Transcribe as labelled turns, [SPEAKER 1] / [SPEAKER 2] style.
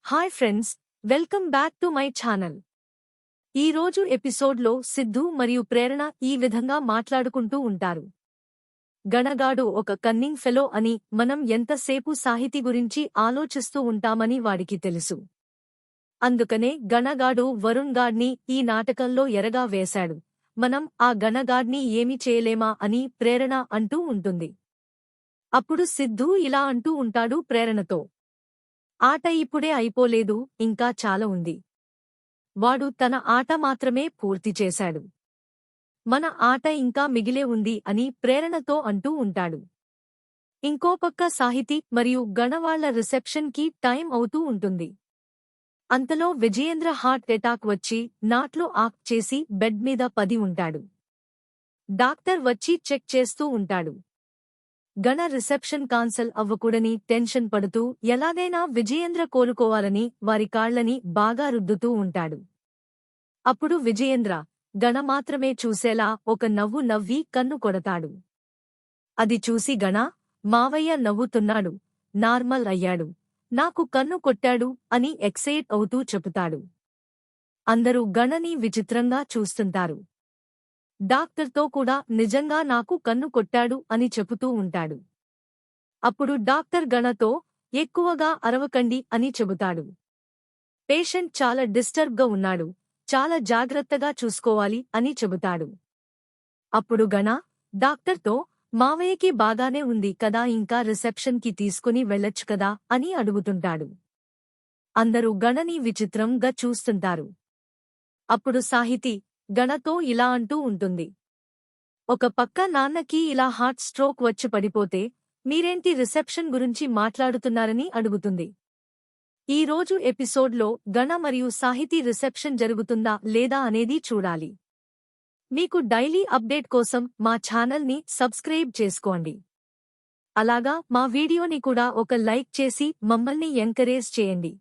[SPEAKER 1] Hi friends, welcome back to my channel. ఈ రోజు ఎపిసోడ్లో సిద్ధు మరియు ప్రేరణ ఈ విధంగా మాట్లాడుకుంటూ ఉంటారు. గణగాడు ఒక కన్నింగ్ ఫెలో అని మనం ఎంతసేపు సాహితీ గురించి ఆలోచిస్తూ ఉంటామని వాడికి తెలుసు. అందుకనే గణగాడు వరుణ్ గాడ్ని ఈ నాటకంలో ఎరగా వేశాడు. మనం ఆ గణగాడ్ని ఏమి చేయలేమా అని ప్రేరణ అంటూ ఉంటుంది. అప్పుడు సిద్ధు ఇలా అంటూ ఉంటాడు ప్రేరణతో. ఆట ఇప్పుడే అయిపోలేదు, ఇంకా చాలా ఉంది. వాడు తన ఆట మాత్రమే పూర్తి చేశాడు. మన ఆట ఇంకా మిగిలే ఉంది అని ప్రేరణతో అంటూ ఉంటాడు. ఇంకోపక్క సాహితీ మరియు గణవాళ్ల రిసెప్షన్ కి టైం అవుతూ ఉంటుంది. అంతలో విజయేంద్ర హార్ట్ అటాక్ వచ్చి నాట్లో ఆక్ చేసి బెడ్ మీద పడి ఉంటాడు. డాక్టర్ వచ్చి చెక్ చేస్తూ ఉంటాడు. గణ రిసెప్షన్ కాన్సల్ అవ్వకూడని టెన్షన్ పడుతూ ఎలాగైనా విజయేంద్ర కోలుకోవాలని వారి కాళ్లని బాగా రుద్దుతూ ఉంటాడు. అప్పుడు విజయేంద్ర గణ మాత్రమే చూసేలా ఒక నవ్వు నవ్వి కన్ను కొడతాడు. అది చూసి గణ, మావయ్య నవ్వుతున్నాడు, నార్మల్ అయ్యాడు, నాకు కన్ను కొట్టాడు అని ఎక్సైట్ అవుతూ చెబుతాడు. అందరూ గణని విచిత్రంగా చూస్తుంటారు. డాక్టర్తో కూడా నిజంగా నాకు కన్ను కొట్టాడు అని చెబుతూ ఉంటాడు. అప్పుడు డాక్టర్ గణతో ఎక్కువగా అరవకండి అని చెబుతాడు. పేషెంట్ చాలా డిస్టర్బ్గా ఉన్నాడు, చాలా జాగ్రత్తగా చూసుకోవాలి అని చెబుతాడు. అప్పుడు గణ డాక్టర్తో మావయ్యకి బాగానే ఉంది కదా, ఇంకా రిసెప్షన్కి తీసుకుని వెళ్ళొచ్చు కదా అని అడుగుతుంటాడు. అందరూ గణని విచిత్రంగా చూస్తుంటారు. అప్పుడు సాహితీ గణతో ఇలా అంటూ ఉంటుంది. ఒక పక్క నాన్నకి ఇలా హార్ట్ స్ట్రోక్ వచ్చి పడిపోతే మీరేంటి రిసెప్షన్ గురించి మాట్లాడుతున్నారని అడుగుతుంది. ఈ రోజు ఎపిసోడ్లో గణ మరియు సాహితీ రిసెప్షన్ జరుగుతుందా లేదా అనేది చూడాలి. మీకు డైలీ అప్డేట్ కోసం మా ఛానల్ని సబ్స్క్రైబ్ చేసుకోండి. అలాగా మా వీడియోని కూడా ఒక లైక్ చేసి మమ్మల్ని ఎంకరేజ్ చేయండి.